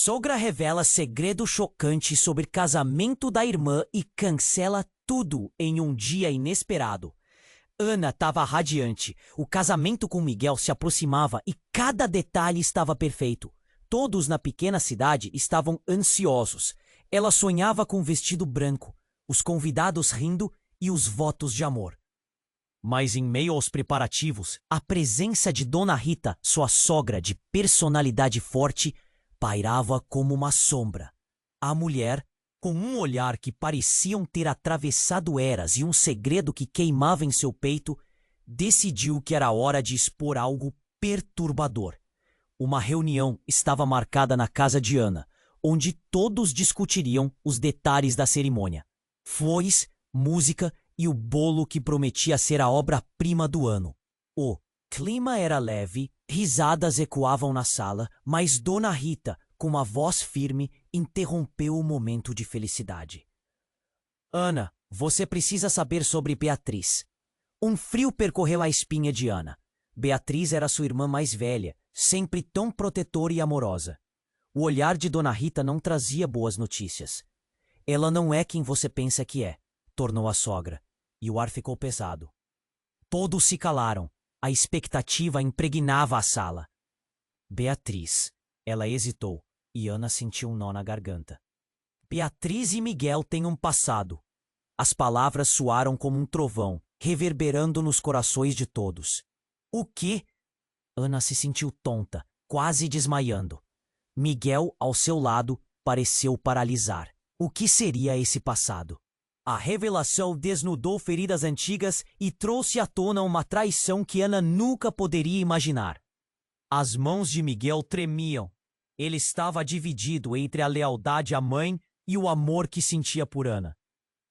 Sogra revela segredo chocante sobre casamento da irmã e cancela tudo em um dia inesperado. Ana estava radiante. O casamento com Miguel se aproximava e cada detalhe estava perfeito. Todos na pequena cidade estavam ansiosos. Ela sonhava com um vestido branco, os convidados rindo e os votos de amor. Mas em meio aos preparativos, a presença de Dona Rita, sua sogra de personalidade forte, pairava como uma sombra. A mulher, com um olhar que pareciam ter atravessado eras e um segredo que queimava em seu peito, decidiu que era hora de expor algo perturbador. Uma reunião estava marcada na casa de Ana, onde todos discutiriam os detalhes da cerimônia. Flores, música e o bolo que prometia ser a obra-prima do ano. O clima era leve, risadas ecoavam na sala, mas Dona Rita, com uma voz firme, interrompeu o momento de felicidade. Ana, você precisa saber sobre Beatriz. Um frio percorreu a espinha de Ana. Beatriz era sua irmã mais velha, sempre tão protetora e amorosa. O olhar de Dona Rita não trazia boas notícias. Ela não é quem você pensa que é, tornou a sogra, e o ar ficou pesado. Todos se calaram. A expectativa impregnava a sala. Beatriz. Ela hesitou, e Ana sentiu um nó na garganta. Beatriz e Miguel têm um passado. As palavras soaram como um trovão, reverberando nos corações de todos. O quê? Ana se sentiu tonta, quase desmaiando. Miguel, ao seu lado, pareceu paralisar. O que seria esse passado? A revelação desnudou feridas antigas e trouxe à tona uma traição que Ana nunca poderia imaginar. As mãos de Miguel tremiam. Ele estava dividido entre a lealdade à mãe e o amor que sentia por Ana.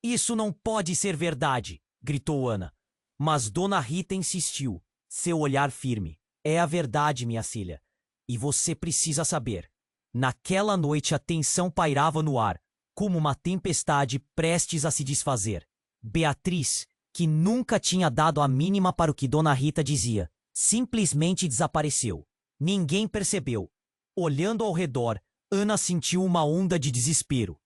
Isso não pode ser verdade, gritou Ana. Mas Dona Rita insistiu, seu olhar firme. É a verdade, minha filha. E você precisa saber. Naquela noite a tensão pairava no ar, como uma tempestade prestes a se desfazer. Beatriz, que nunca tinha dado a mínima para o que Dona Rita dizia, simplesmente desapareceu. Ninguém percebeu. Olhando ao redor, Ana sentiu uma onda de desespero.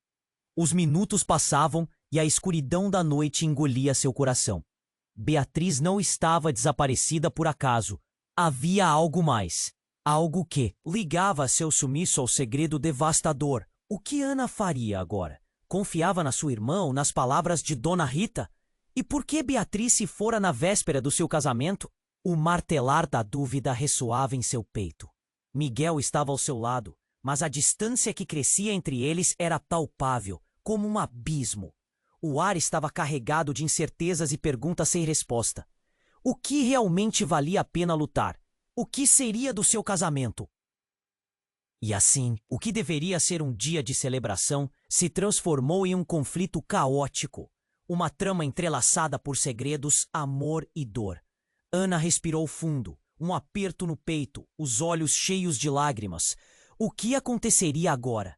Os minutos passavam e a escuridão da noite engolia seu coração. Beatriz não estava desaparecida por acaso. Havia algo mais. Algo que ligava seu sumiço ao segredo devastador. O que Ana faria agora? Confiava na sua irmã ou nas palavras de Dona Rita? E por que Beatriz se fora na véspera do seu casamento? O martelar da dúvida ressoava em seu peito. Miguel estava ao seu lado, mas a distância que crescia entre eles era palpável, como um abismo. O ar estava carregado de incertezas e perguntas sem resposta. O que realmente valia a pena lutar? O que seria do seu casamento? E assim, o que deveria ser um dia de celebração se transformou em um conflito caótico. Uma trama entrelaçada por segredos, amor e dor. Ana respirou fundo, um aperto no peito, os olhos cheios de lágrimas. O que aconteceria agora?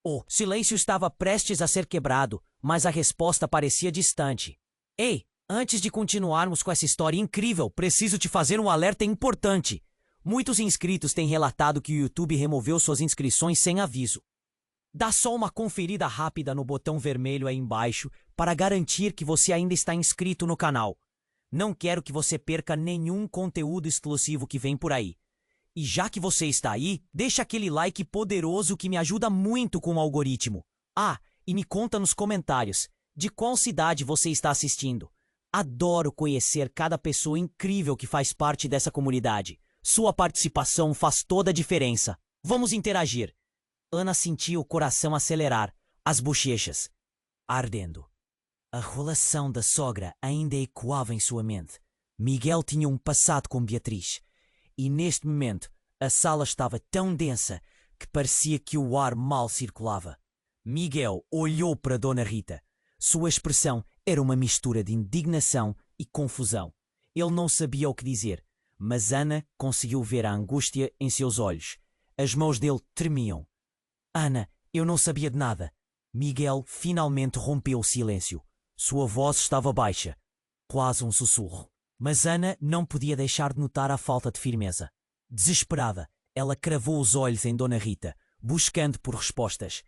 O silêncio estava prestes a ser quebrado, mas a resposta parecia distante. Ei, antes de continuarmos com essa história incrível, preciso te fazer um alerta importante. Muitos inscritos têm relatado que o YouTube removeu suas inscrições sem aviso. Dá só uma conferida rápida no botão vermelho aí embaixo para garantir que você ainda está inscrito no canal. Não quero que você perca nenhum conteúdo exclusivo que vem por aí. E já que você está aí, deixa aquele like poderoso que me ajuda muito com o algoritmo. Ah, e me conta nos comentários de qual cidade você está assistindo. Adoro conhecer cada pessoa incrível que faz parte dessa comunidade. Sua participação faz toda a diferença. Vamos interagir. Ana sentia o coração acelerar, as bochechas ardendo. A relação da sogra ainda ecoava em sua mente. Miguel tinha um passado com Beatriz. E neste momento, a sala estava tão densa que parecia que o ar mal circulava. Miguel olhou para Dona Rita. Sua expressão era uma mistura de indignação e confusão. Ele não sabia o que dizer, mas Ana conseguiu ver a angústia em seus olhos. As mãos dele tremiam. Ana, eu não sabia de nada. Miguel finalmente rompeu o silêncio. Sua voz estava baixa, quase um sussurro. Mas Ana não podia deixar de notar a falta de firmeza. Desesperada, ela cravou os olhos em Dona Rita, buscando por respostas.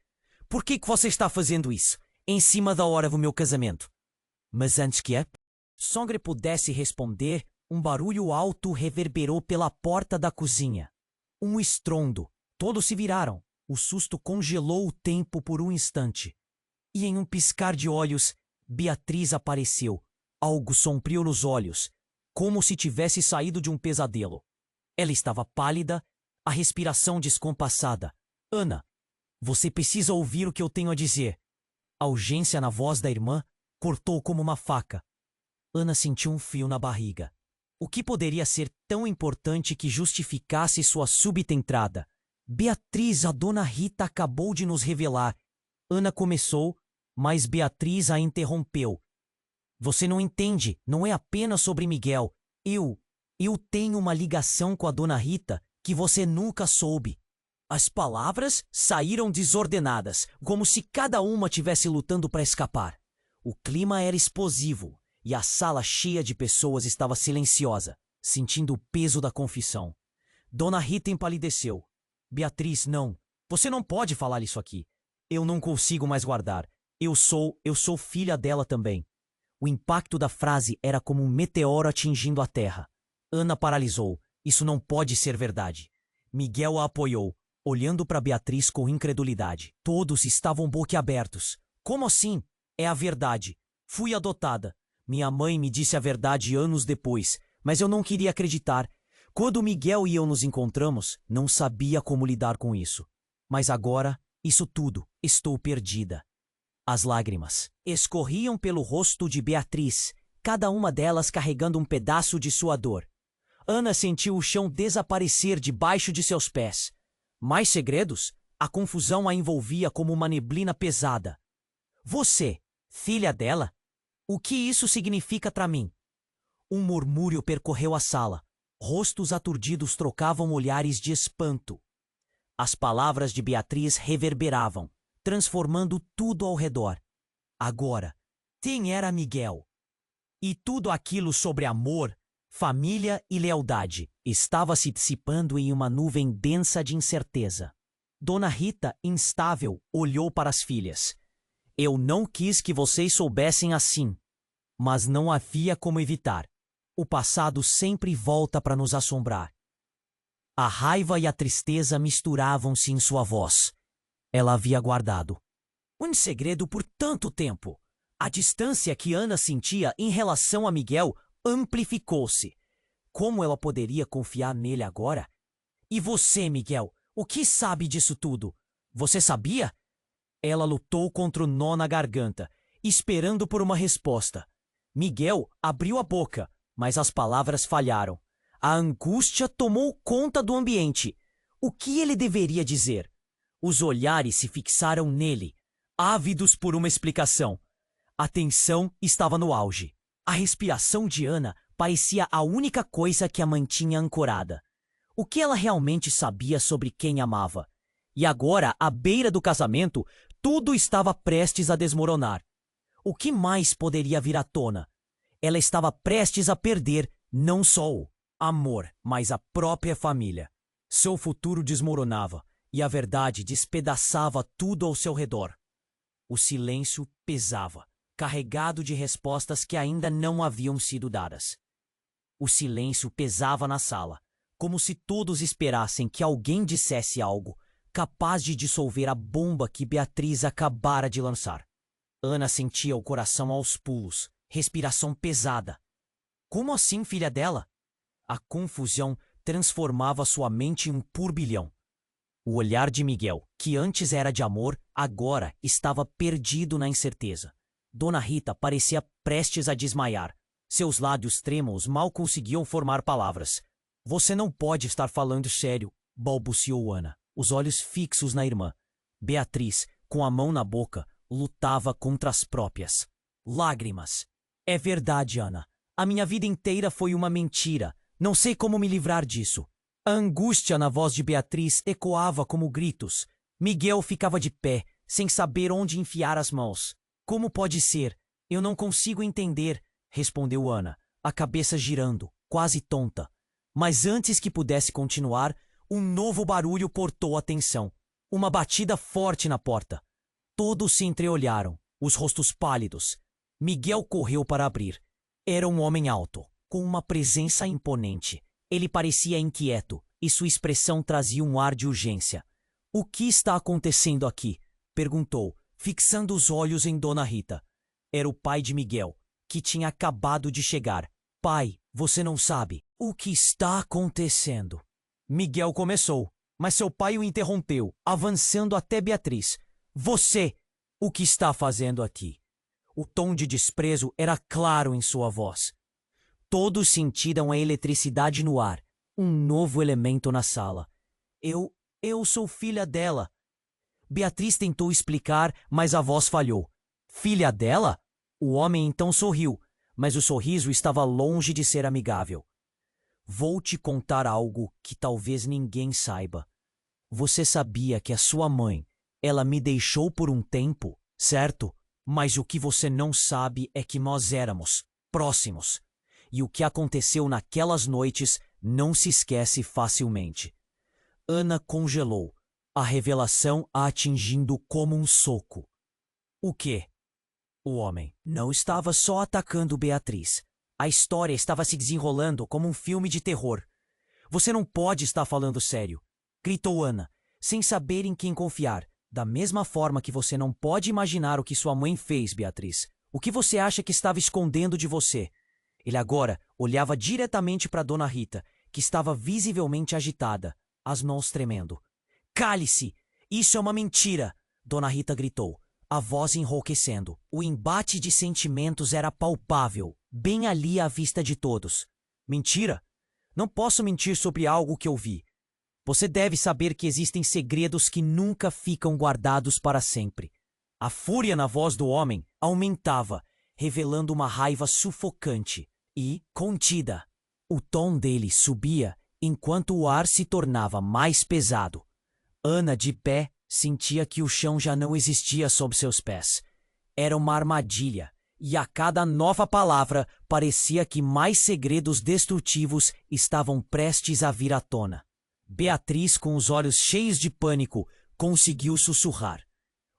Por que você está fazendo isso? Em cima da hora do meu casamento. Mas antes que a sogra pudesse responder, um barulho alto reverberou pela porta da cozinha. Um estrondo. Todos se viraram. O susto congelou o tempo por um instante. E em um piscar de olhos, Beatriz apareceu. Algo sombrio nos olhos, como se tivesse saído de um pesadelo. Ela estava pálida, a respiração descompassada. Ana, você precisa ouvir o que eu tenho a dizer. A urgência na voz da irmã cortou como uma faca. Ana sentiu um frio na barriga. O que poderia ser tão importante que justificasse sua súbita entrada? Beatriz, a dona Rita acabou de nos revelar. Ana começou, mas Beatriz a interrompeu. Você não entende, não é apenas sobre Miguel. Eu tenho uma ligação com a dona Rita que você nunca soube. As palavras saíram desordenadas, como se cada uma tivesse lutando para escapar. O clima era explosivo e a sala cheia de pessoas estava silenciosa, sentindo o peso da confissão. Dona Rita empalideceu. Beatriz, não. Você não pode falar isso aqui. Eu não consigo mais guardar. Eu sou filha dela também. O impacto da frase era como um meteoro atingindo a terra. Ana paralisou. Isso não pode ser verdade. Miguel a apoiou, olhando para Beatriz com incredulidade. Todos estavam boquiabertos. Como assim? É a verdade. Fui adotada. Minha mãe me disse a verdade anos depois, mas eu não queria acreditar. Quando Miguel e eu nos encontramos, não sabia como lidar com isso. Mas agora, isso tudo, estou perdida. As lágrimas escorriam pelo rosto de Beatriz, cada uma delas carregando um pedaço de sua dor. Ana sentiu o chão desaparecer debaixo de seus pés. Mais segredos? A confusão a envolvia como uma neblina pesada. Você, filha dela? O que isso significa para mim? Um murmúrio percorreu a sala. Rostos aturdidos trocavam olhares de espanto. As palavras de Beatriz reverberavam, transformando tudo ao redor. Agora, quem era Miguel? E tudo aquilo sobre amor, família e lealdade estava se dissipando em uma nuvem densa de incerteza. Dona Rita, instável, olhou para as filhas. Eu não quis que vocês soubessem assim, mas não havia como evitar. O passado sempre volta para nos assombrar. A raiva e a tristeza misturavam-se em sua voz. Ela havia guardado um segredo por tanto tempo. A distância que Ana sentia em relação a Miguel amplificou-se. Como ela poderia confiar nele agora? E você, Miguel, o que sabe disso tudo? Você sabia? Ela lutou contra o nó na garganta, esperando por uma resposta. Miguel abriu a boca, mas as palavras falharam. A angústia tomou conta do ambiente. O que ele deveria dizer? Os olhares se fixaram nele, ávidos por uma explicação. A tensão estava no auge. A respiração de Ana parecia a única coisa que a mantinha ancorada. O que ela realmente sabia sobre quem amava? E agora, à beira do casamento, tudo estava prestes a desmoronar. O que mais poderia vir à tona? Ela estava prestes a perder não só o amor, mas a própria família. Seu futuro desmoronava e a verdade despedaçava tudo ao seu redor. O silêncio pesava, carregado de respostas que ainda não haviam sido dadas. O silêncio pesava na sala, como se todos esperassem que alguém dissesse algo capaz de dissolver a bomba que Beatriz acabara de lançar. Ana sentia o coração aos pulos, respiração pesada. Como assim, filha dela? A confusão transformava sua mente em um turbilhão. O olhar de Miguel, que antes era de amor, agora estava perdido na incerteza. Dona Rita parecia prestes a desmaiar. Seus lábios trêmulos mal conseguiam formar palavras. Você não pode estar falando sério, balbuciou Ana, os olhos fixos na irmã. Beatriz, com a mão na boca, lutava contra as próprias lágrimas. É verdade, Ana. A minha vida inteira foi uma mentira. Não sei como me livrar disso. A angústia na voz de Beatriz ecoava como gritos. Miguel ficava de pé, sem saber onde enfiar as mãos. Como pode ser? Eu não consigo entender, respondeu Ana, a cabeça girando, quase tonta. Mas antes que pudesse continuar, um novo barulho cortou a tensão. Uma batida forte na porta. Todos se entreolharam, os rostos pálidos. Miguel correu para abrir. Era um homem alto, com uma presença imponente. Ele parecia inquieto, e sua expressão trazia um ar de urgência. "O que está acontecendo aqui?" perguntou, fixando os olhos em Dona Rita. Era o pai de Miguel, que tinha acabado de chegar. "Pai, você não sabe o que está acontecendo." Miguel começou, mas seu pai o interrompeu, avançando até Beatriz. "Você, o que está fazendo aqui?" O tom de desprezo era claro em sua voz. Todos sentiram a eletricidade no ar, um novo elemento na sala. Eu sou filha dela." Beatriz tentou explicar, mas a voz falhou. "Filha dela?" O homem então sorriu, mas o sorriso estava longe de ser amigável. "Vou te contar algo que talvez ninguém saiba. Você sabia que a sua mãe, ela me deixou por um tempo, certo? Mas o que você não sabe é que nós éramos próximos. E o que aconteceu naquelas noites não se esquece facilmente." Ana congelou, a revelação a atingindo como um soco. "O quê?" O homem não estava só atacando Beatriz. A história estava se desenrolando como um filme de terror. "Você não pode estar falando sério", gritou Ana, sem saber em quem confiar. "Da mesma forma que você não pode imaginar o que sua mãe fez, Beatriz. O que você acha que estava escondendo de você?" Ele agora olhava diretamente para Dona Rita, que estava visivelmente agitada, as mãos tremendo. "Cale-se! Isso é uma mentira!" Dona Rita gritou, a voz enrouquecendo. O embate de sentimentos era palpável, bem ali à vista de todos. "Mentira? Não posso mentir sobre algo que eu vi. Você deve saber que existem segredos que nunca ficam guardados para sempre." A fúria na voz do homem aumentava, revelando uma raiva sufocante e contida. O tom dele subia enquanto o ar se tornava mais pesado. Ana, de pé, sentia que o chão já não existia sob seus pés. Era uma armadilha, e a cada nova palavra parecia que mais segredos destrutivos estavam prestes a vir à tona. Beatriz, com os olhos cheios de pânico, conseguiu sussurrar.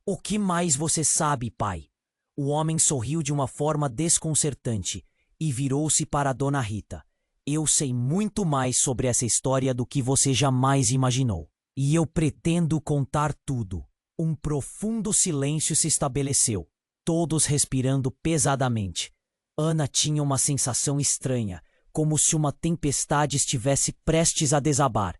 "O que mais você sabe, pai?" O homem sorriu de uma forma desconcertante e virou-se para Dona Rita. "Eu sei muito mais sobre essa história do que você jamais imaginou. E eu pretendo contar tudo." Um profundo silêncio se estabeleceu, todos respirando pesadamente. Ana tinha uma sensação estranha, como se uma tempestade estivesse prestes a desabar.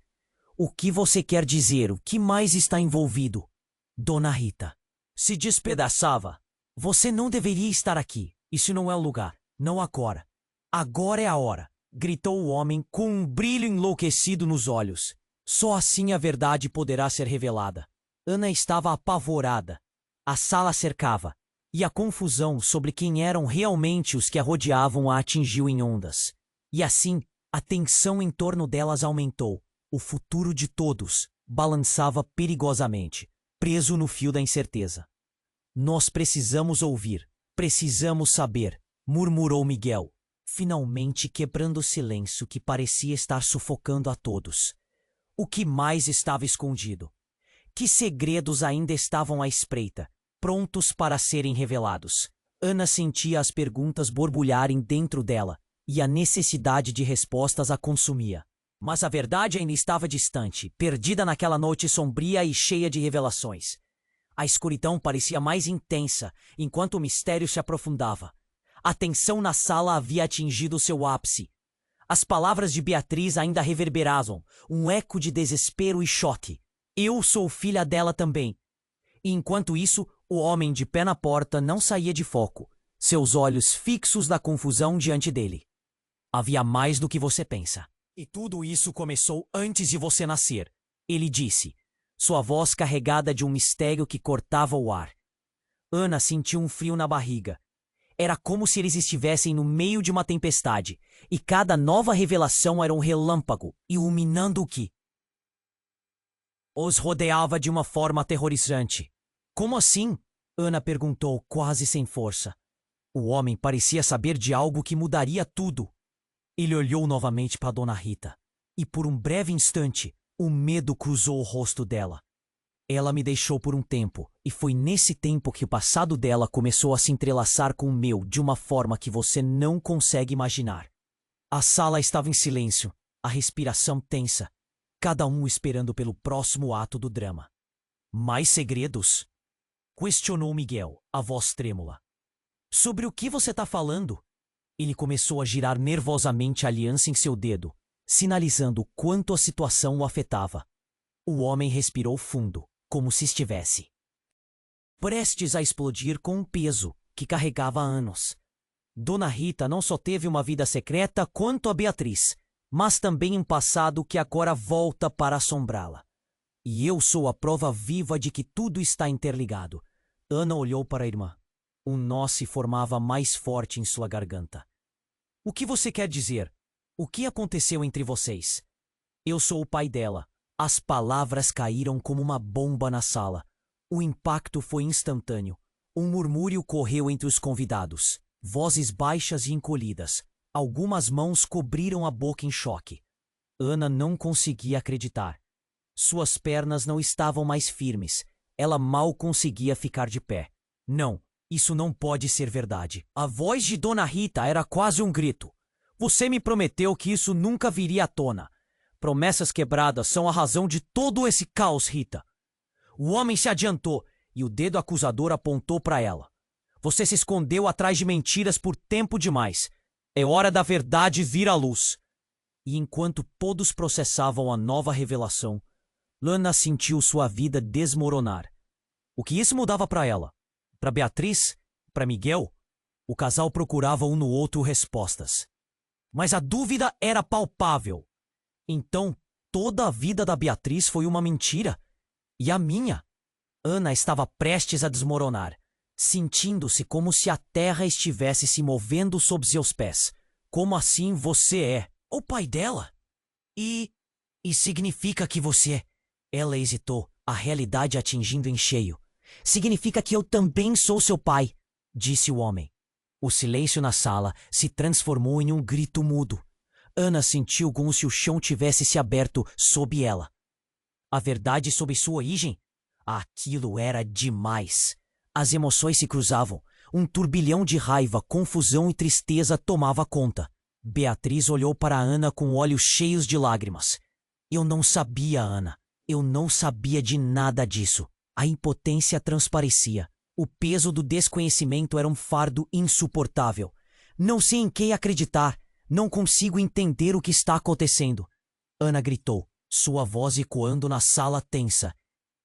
"O que você quer dizer? O que mais está envolvido?" Dona Rita se despedaçava. "Você não deveria estar aqui. Isso não é o lugar. Não agora. Agora é a hora", gritou o homem com um brilho enlouquecido nos olhos. "Só assim a verdade poderá ser revelada." Ana estava apavorada. A sala cercava, e a confusão sobre quem eram realmente os que a rodeavam a atingiu em ondas. E assim, a tensão em torno delas aumentou. O futuro de todos balançava perigosamente, preso no fio da incerteza. "Nós precisamos ouvir, precisamos saber", murmurou Miguel, finalmente quebrando o silêncio que parecia estar sufocando a todos. O que mais estava escondido? Que segredos ainda estavam à espreita, prontos para serem revelados? Ana sentia as perguntas borbulharem dentro dela, e a necessidade de respostas a consumia. Mas a verdade ainda estava distante, perdida naquela noite sombria e cheia de revelações. A escuridão parecia mais intensa, enquanto o mistério se aprofundava. A tensão na sala havia atingido seu ápice. As palavras de Beatriz ainda reverberavam, um eco de desespero e choque. "Eu sou filha dela também." E enquanto isso, o homem de pé na porta não saía de foco, seus olhos fixos na confusão diante dele. "Havia mais do que você pensa. E tudo isso começou antes de você nascer", ele disse, sua voz carregada de um mistério que cortava o ar. Ana sentiu um frio na barriga. Era como se eles estivessem no meio de uma tempestade, e cada nova revelação era um relâmpago, iluminando o que os rodeava de uma forma aterrorizante. "Como assim?" Ana perguntou, quase sem força. O homem parecia saber de algo que mudaria tudo. Ele olhou novamente para Dona Rita, e por um breve instante, o medo cruzou o rosto dela. Ela me deixou por um tempo, e foi nesse tempo que o passado dela começou a se entrelaçar com o meu de uma forma que você não consegue imaginar. A sala estava em silêncio, a respiração tensa, cada um esperando pelo próximo ato do drama. Mais segredos? Questionou Miguel, a voz trêmula. Sobre o que você está falando? Ele começou a girar nervosamente a aliança em seu dedo, sinalizando o quanto a situação o afetava. O homem respirou fundo, como se estivesse prestes a explodir com um peso que carregava há anos. Dona Rita não só teve uma vida secreta quanto a Beatriz, mas também um passado que agora volta para assombrá-la. E eu sou a prova viva de que tudo está interligado. Ana olhou para a irmã. Um nó se formava mais forte em sua garganta. O que você quer dizer? O que aconteceu entre vocês? Eu sou o pai dela. As palavras caíram como uma bomba na sala. O impacto foi instantâneo. Um murmúrio correu entre os convidados. Vozes baixas e encolhidas. Algumas mãos cobriram a boca em choque. Ana não conseguia acreditar. Suas pernas não estavam mais firmes. Ela mal conseguia ficar de pé. Não, isso não pode ser verdade. A voz de Dona Rita era quase um grito. Você me prometeu que isso nunca viria à tona. Promessas quebradas são a razão de todo esse caos, Rita. O homem se adiantou e o dedo acusador apontou para ela. Você se escondeu atrás de mentiras por tempo demais. É hora da verdade vir à luz. E enquanto todos processavam a nova revelação, Lana sentiu sua vida desmoronar. O que isso mudava para ela? Para Beatriz? Para Miguel? O casal procurava um no outro respostas. Mas a dúvida era palpável. Então, toda a vida da Beatriz foi uma mentira? E a minha? Ana estava prestes a desmoronar, sentindo-se como se a terra estivesse se movendo sob seus pés. Como assim você é o pai dela? E significa que você... Ela hesitou, a realidade atingindo em cheio. Significa que eu também sou seu pai, disse o homem. O silêncio na sala se transformou em um grito mudo. Ana sentiu como se o chão tivesse se aberto sob ela. A verdade sobre sua origem? Aquilo era demais. As emoções se cruzavam. Um turbilhão de raiva, confusão e tristeza tomava conta. Beatriz olhou para Ana com olhos cheios de lágrimas. Eu não sabia, Ana. Eu não sabia de nada disso. A impotência transparecia. O peso do desconhecimento era um fardo insuportável. Não sei em quem acreditar. Não consigo entender o que está acontecendo. Ana gritou, sua voz ecoando na sala tensa.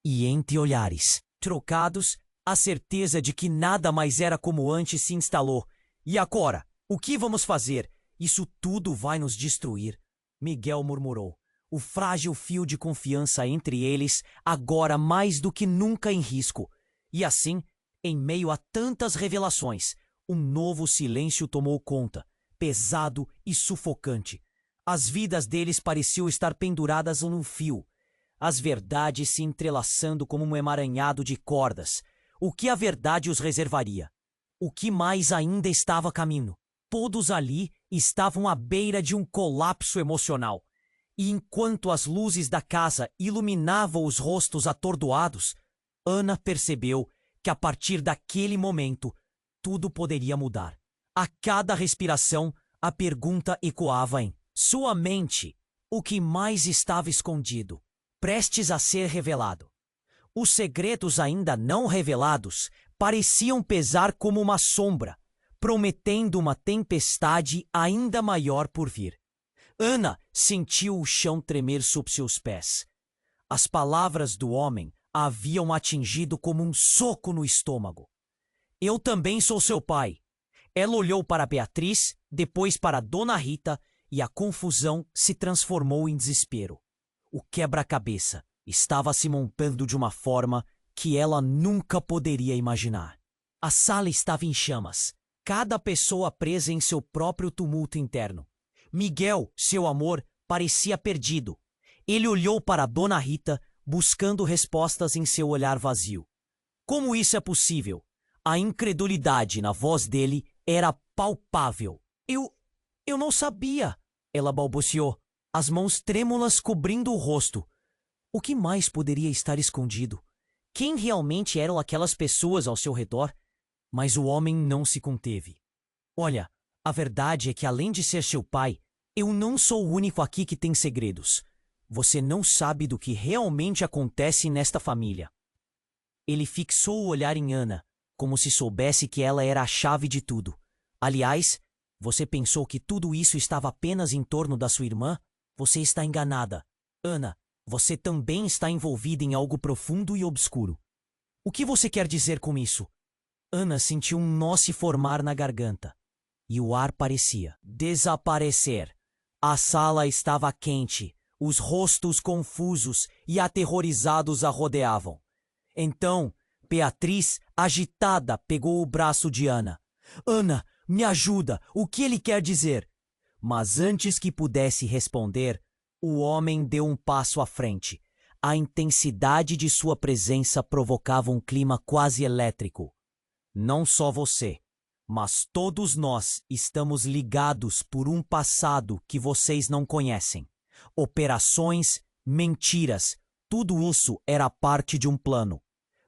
E entre olhares trocados, a certeza de que nada mais era como antes se instalou. E agora? O que vamos fazer? Isso tudo vai nos destruir. Miguel murmurou. O frágil fio de confiança entre eles, agora mais do que nunca em risco. E assim, em meio a tantas revelações, um novo silêncio tomou conta, pesado e sufocante. As vidas deles pareciam estar penduradas num fio, as verdades se entrelaçando como um emaranhado de cordas. O que a verdade os reservaria? O que mais ainda estava a caminho? Todos ali estavam à beira de um colapso emocional. E enquanto as luzes da casa iluminavam os rostos atordoados, Ana percebeu que a partir daquele momento tudo poderia mudar. A cada respiração, a pergunta ecoava em sua mente: o que mais estava escondido, prestes a ser revelado? Os segredos ainda não revelados pareciam pesar como uma sombra, prometendo uma tempestade ainda maior por vir. Ana sentiu o chão tremer sob seus pés. As palavras do homem a haviam atingido como um soco no estômago. Eu também sou seu pai. Ela olhou para Beatriz, depois para Dona Rita, e a confusão se transformou em desespero. O quebra-cabeça estava se montando de uma forma que ela nunca poderia imaginar. A sala estava em chamas, cada pessoa presa em seu próprio tumulto interno. Miguel, seu amor, parecia perdido. Ele olhou para Dona Rita, buscando respostas em seu olhar vazio. Como isso é possível? A incredulidade na voz dele era palpável. Eu não sabia, ela balbuciou, as mãos trêmulas cobrindo o rosto. O que mais poderia estar escondido? Quem realmente eram aquelas pessoas ao seu redor? Mas o homem não se conteve. Olha, a verdade é que além de ser seu pai, eu não sou o único aqui que tem segredos. Você não sabe do que realmente acontece nesta família. Ele fixou o olhar em Ana, como se soubesse que ela era a chave de tudo. Aliás, você pensou que tudo isso estava apenas em torno da sua irmã? Você está enganada. Ana, você também está envolvida em algo profundo e obscuro. O que você quer dizer com isso? Ana sentiu um nó se formar na garganta. E o ar parecia desaparecer. A sala estava quente, os rostos confusos e aterrorizados a rodeavam. Então, Beatriz, agitada, pegou o braço de Ana. Ana, me ajuda, o que ele quer dizer? Mas antes que pudesse responder, o homem deu um passo à frente. A intensidade de sua presença provocava um clima quase elétrico. Não só você, mas todos nós estamos ligados por um passado que vocês não conhecem. Operações, mentiras, tudo isso era parte de um plano.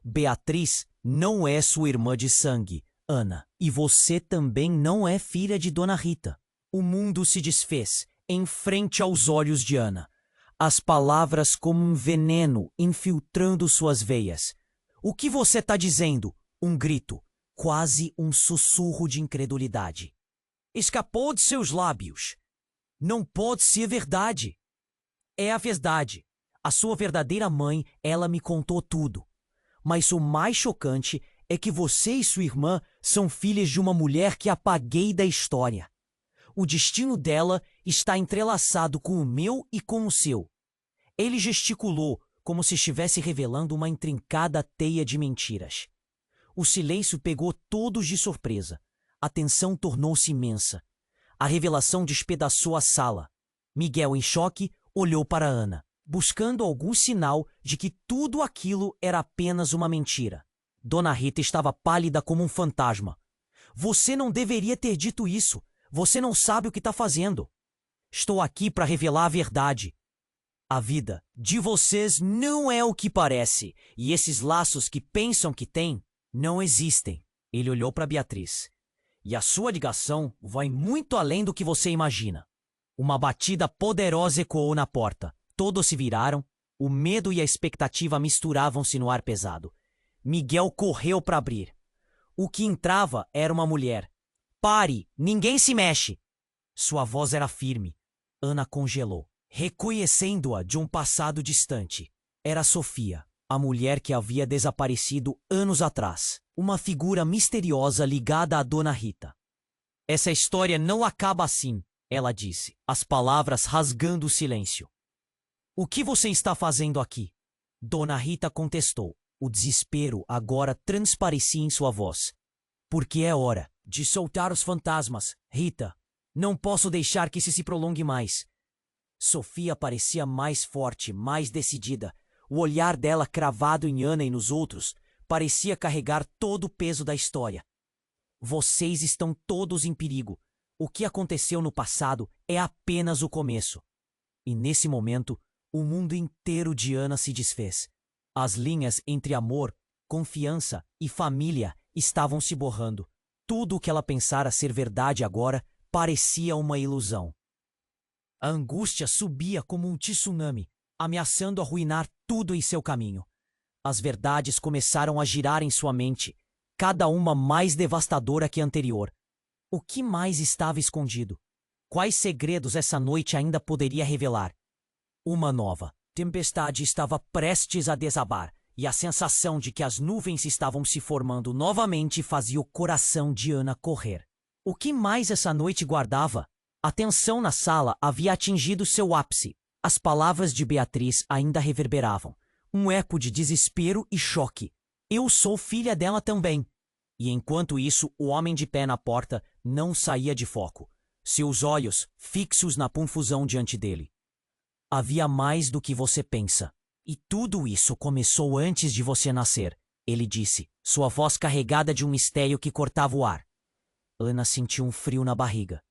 Beatriz não é sua irmã de sangue, Ana, e você também não é filha de Dona Rita. O mundo se desfez em frente aos olhos de Ana. As palavras como um veneno infiltrando suas veias. O que você está dizendo? Um grito. Quase um sussurro de incredulidade. Escapou de seus lábios. Não pode ser verdade. É a verdade. A sua verdadeira mãe, ela me contou tudo. Mas o mais chocante é que você e sua irmã são filhas de uma mulher que apaguei da história. O destino dela está entrelaçado com o meu e com o seu. Ele gesticulou como se estivesse revelando uma intrincada teia de mentiras. O silêncio pegou todos de surpresa. A tensão tornou-se imensa. A revelação despedaçou a sala. Miguel, em choque, olhou para Ana, buscando algum sinal de que tudo aquilo era apenas uma mentira. Dona Rita estava pálida como um fantasma. Você não deveria ter dito isso. Você não sabe o que está fazendo. Estou aqui para revelar a verdade. A vida de vocês não é o que parece, e esses laços que pensam que têm não existem. Ele olhou para Beatriz. E a sua ligação vai muito além do que você imagina. Uma batida poderosa ecoou na porta. Todos se viraram. O medo e a expectativa misturavam-se no ar pesado. Miguel correu para abrir. O que entrava era uma mulher. Pare! Ninguém se mexe! Sua voz era firme. Ana congelou, reconhecendo-a de um passado distante. Era Sofia, a mulher que havia desaparecido anos atrás. Uma figura misteriosa ligada a Dona Rita. Essa história não acaba assim, ela disse, as palavras rasgando o silêncio. O que você está fazendo aqui? Dona Rita contestou. O desespero agora transparecia em sua voz. Porque é hora de soltar os fantasmas, Rita. Não posso deixar que isso se prolongue mais. Sofia parecia mais forte, mais decidida. O olhar dela cravado em Ana e nos outros parecia carregar todo o peso da história. Vocês estão todos em perigo. O que aconteceu no passado é apenas o começo. E nesse momento, o mundo inteiro de Ana se desfez. As linhas entre amor, confiança e família estavam se borrando. Tudo o que ela pensara ser verdade agora parecia uma ilusão. A angústia subia como um tsunami, ameaçando arruinar tudo em seu caminho. As verdades começaram a girar em sua mente, cada uma mais devastadora que a anterior. O que mais estava escondido? Quais segredos essa noite ainda poderia revelar? Uma nova tempestade estava prestes a desabar, e a sensação de que as nuvens estavam se formando novamente fazia o coração de Ana correr. O que mais essa noite guardava? A tensão na sala havia atingido seu ápice. As palavras de Beatriz ainda reverberavam. Um eco de desespero e choque. Eu sou filha dela também. E enquanto isso, o homem de pé na porta não saía de foco, seus olhos fixos na confusão diante dele. Havia mais do que você pensa. E tudo isso começou antes de você nascer, ele disse, sua voz carregada de um mistério que cortava o ar. Ana sentiu um frio na barriga.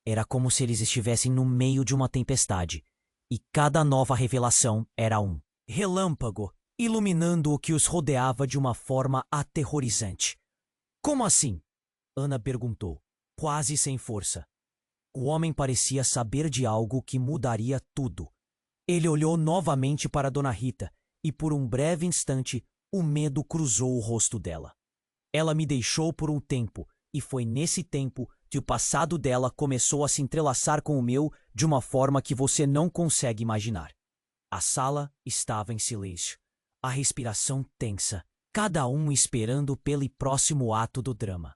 Era como se eles estivessem no meio de uma tempestade, e cada nova revelação era um relâmpago iluminando o que os rodeava de uma forma aterrorizante. Como assim? Ana perguntou, quase sem força. O homem parecia saber de algo que mudaria tudo. Ele olhou novamente para Dona Rita e, por um breve instante, o medo cruzou o rosto dela. Ela me deixou por um tempo, e foi nesse tempo que o passado dela começou a se entrelaçar com o meu de uma forma que você não consegue imaginar. A sala estava em silêncio, a respiração tensa, cada um esperando pelo próximo ato do drama.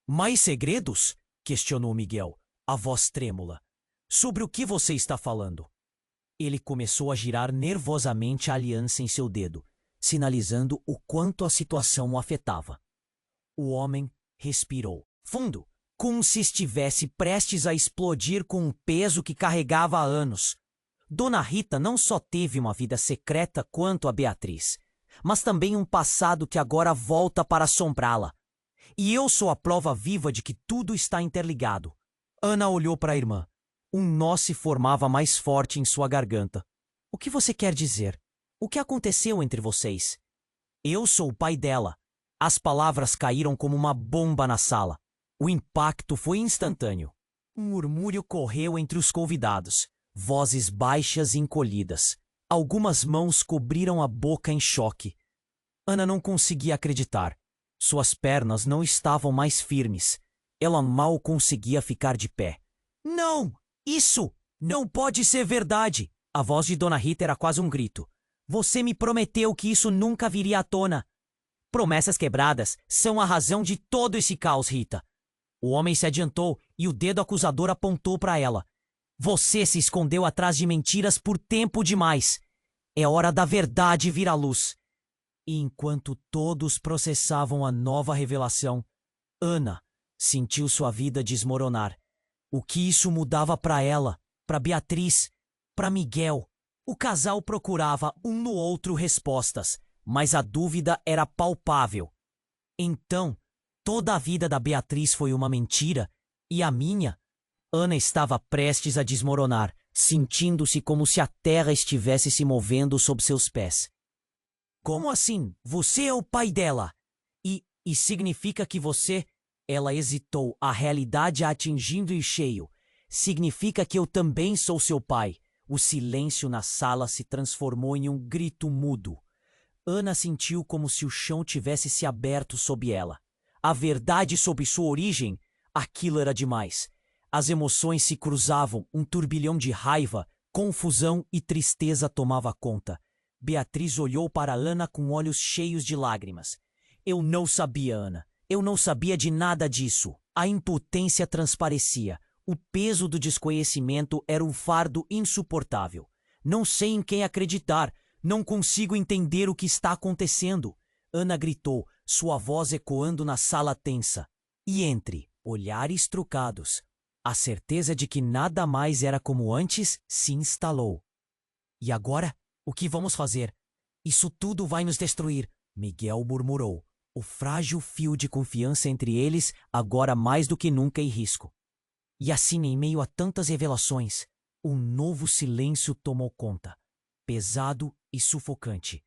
Mais segredos? Questionou Miguel, a voz trêmula. Sobre o que você está falando? Ele começou a girar nervosamente a aliança em seu dedo, sinalizando o quanto a situação o afetava. O homem respirou fundo, como se estivesse prestes a explodir com um peso que carregava há anos. Dona Rita não só teve uma vida secreta quanto a Beatriz, mas também um passado que agora volta para assombrá-la. E eu sou a prova viva de que tudo está interligado. Ana olhou para a irmã. Um nó se formava mais forte em sua garganta. O que você quer dizer? O que aconteceu entre vocês? Eu sou o pai dela. As palavras caíram como uma bomba na sala. O impacto foi instantâneo. Um murmúrio correu entre os convidados, vozes baixas e encolhidas. Algumas mãos cobriram a boca em choque. Ana não conseguia acreditar. Suas pernas não estavam mais firmes. Ela mal conseguia ficar de pé. Não! Isso não pode ser verdade! A voz de Dona Rita era quase um grito. Você me prometeu que isso nunca viria à tona. Promessas quebradas são a razão de todo esse caos, Rita. O homem se adiantou e o dedo acusador apontou para ela. Você se escondeu atrás de mentiras por tempo demais. É hora da verdade vir à luz. E enquanto todos processavam a nova revelação, Ana sentiu sua vida desmoronar. O que isso mudava para ela, para Beatriz, para Miguel? O casal procurava um no outro respostas, mas a dúvida era palpável. Então, toda a vida da Beatriz foi uma mentira e a minha? Ana estava prestes a desmoronar, sentindo-se como se a terra estivesse se movendo sob seus pés. Como assim? Você é o pai dela? E significa que você... Ela hesitou, a realidade a atingindo em cheio. Significa que eu também sou seu pai. O silêncio na sala se transformou em um grito mudo. Ana sentiu como se o chão tivesse se aberto sob ela. A verdade sobre sua origem, aquilo era demais. As emoções se cruzavam, um turbilhão de raiva, confusão e tristeza tomava conta. Beatriz olhou para Ana com olhos cheios de lágrimas. Eu não sabia, Ana. Eu não sabia de nada disso. A impotência transparecia. O peso do desconhecimento era um fardo insuportável. Não sei em quem acreditar. Não consigo entender o que está acontecendo. Ana gritou, sua voz ecoando na sala tensa. E entre olhares trocados, a certeza de que nada mais era como antes se instalou. E agora? O que vamos fazer? Isso tudo vai nos destruir, Miguel murmurou. O frágil fio de confiança entre eles, agora mais do que nunca em risco. E assim, em meio a tantas revelações, um novo silêncio tomou conta, pesado e sufocante.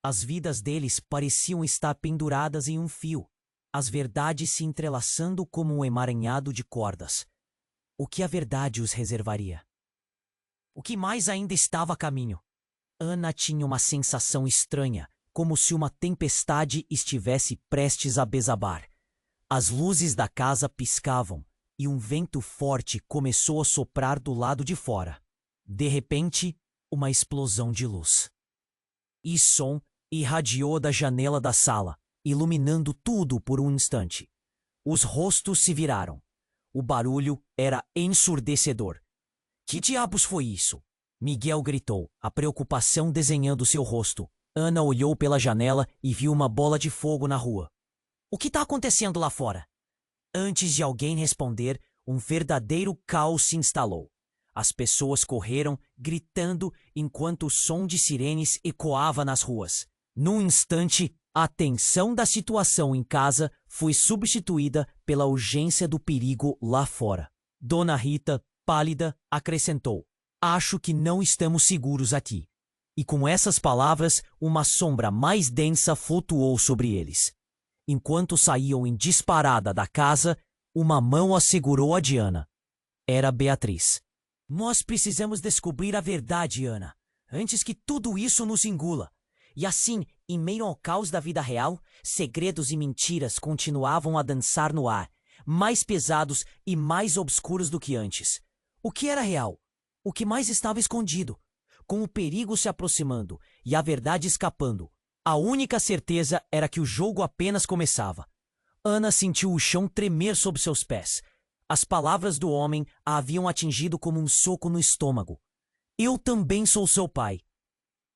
As vidas deles pareciam estar penduradas em um fio, as verdades se entrelaçando como um emaranhado de cordas. O que a verdade os reservaria? O que mais ainda estava a caminho? Ana tinha uma sensação estranha, como se uma tempestade estivesse prestes a besabar. As luzes da casa piscavam e um vento forte começou a soprar do lado de fora. De repente, uma explosão de luz. E som irradiou da janela da sala, iluminando tudo por um instante. Os rostos se viraram. O barulho era ensurdecedor. Que diabos foi isso? Miguel gritou, a preocupação desenhando seu rosto. Ana olhou pela janela e viu uma bola de fogo na rua. O que está acontecendo lá fora? Antes de alguém responder, um verdadeiro caos se instalou. As pessoas correram, gritando, enquanto o som de sirenes ecoava nas ruas. Num instante, a tensão da situação em casa foi substituída pela urgência do perigo lá fora. Dona Rita, pálida, acrescentou: Acho que não estamos seguros aqui. E com essas palavras, uma sombra mais densa flutuou sobre eles. Enquanto saíam em disparada da casa, uma mão assegurou a Diana. Era Beatriz. Nós precisamos descobrir a verdade, Ana, antes que tudo isso nos engula. E assim, em meio ao caos da vida real, segredos e mentiras continuavam a dançar no ar, mais pesados e mais obscuros do que antes. O que era real? O que mais estava escondido? Com o perigo se aproximando e a verdade escapando, a única certeza era que o jogo apenas começava. Ana sentiu o chão tremer sob seus pés. As palavras do homem a haviam atingido como um soco no estômago. Eu também sou seu pai.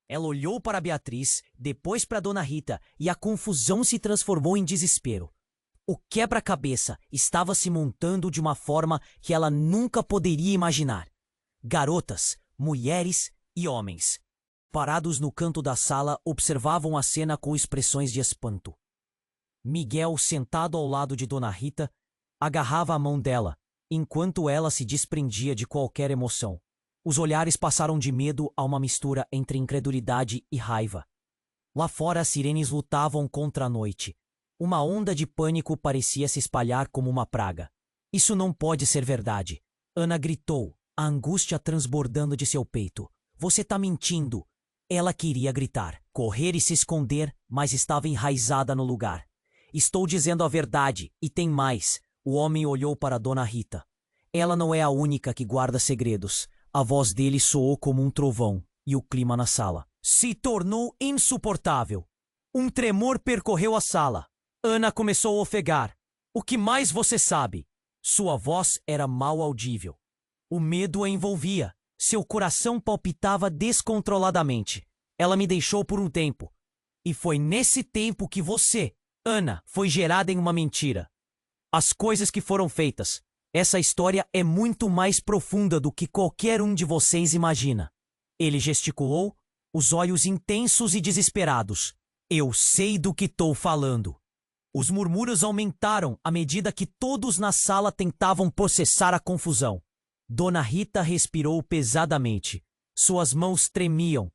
Ela olhou para Beatriz, depois para Dona Rita, e a confusão se transformou em desespero. O quebra-cabeça estava se montando de uma forma que ela nunca poderia imaginar. Garotas, mulheres e homens, parados no canto da sala, observavam a cena com expressões de espanto. Miguel, sentado ao lado de Dona Rita, agarrava a mão dela, enquanto ela se desprendia de qualquer emoção. Os olhares passaram de medo a uma mistura entre incredulidade e raiva. Lá fora, as sirenes lutavam contra a noite. Uma onda de pânico parecia se espalhar como uma praga. Isso não pode ser verdade. Ana gritou, a angústia transbordando de seu peito. Você tá mentindo. Ela queria gritar, correr e se esconder, mas estava enraizada no lugar. Estou dizendo a verdade, e tem mais. O homem olhou para Dona Rita. Ela não é a única que guarda segredos. A voz dele soou como um trovão, e o clima na sala se tornou insuportável. Um tremor percorreu a sala. Ana começou a ofegar. O que mais você sabe? Sua voz era mal audível. O medo a envolvia. Seu coração palpitava descontroladamente. Ela me deixou por um tempo. E foi nesse tempo que você, Ana, foi gerada em uma mentira. As coisas que foram feitas. Essa história é muito mais profunda do que qualquer um de vocês imagina. Ele gesticulou, os olhos intensos e desesperados. Eu sei do que estou falando. Os murmúrios aumentaram à medida que todos na sala tentavam processar a confusão. Dona Rita respirou pesadamente. Suas mãos tremiam.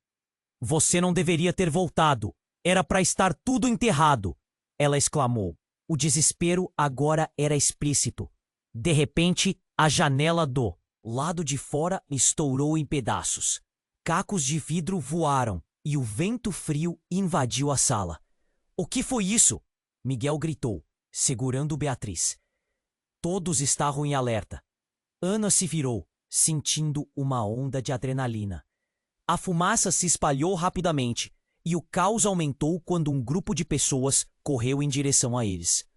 Você não deveria ter voltado. Era para estar tudo enterrado. Ela exclamou. O desespero agora era explícito. De repente, a janela do lado de fora estourou em pedaços. Cacos de vidro voaram e o vento frio invadiu a sala. O que foi isso? Miguel gritou, segurando Beatriz. Todos estavam em alerta. Ana se virou, sentindo uma onda de adrenalina. A fumaça se espalhou rapidamente e o caos aumentou quando um grupo de pessoas correu em direção a eles.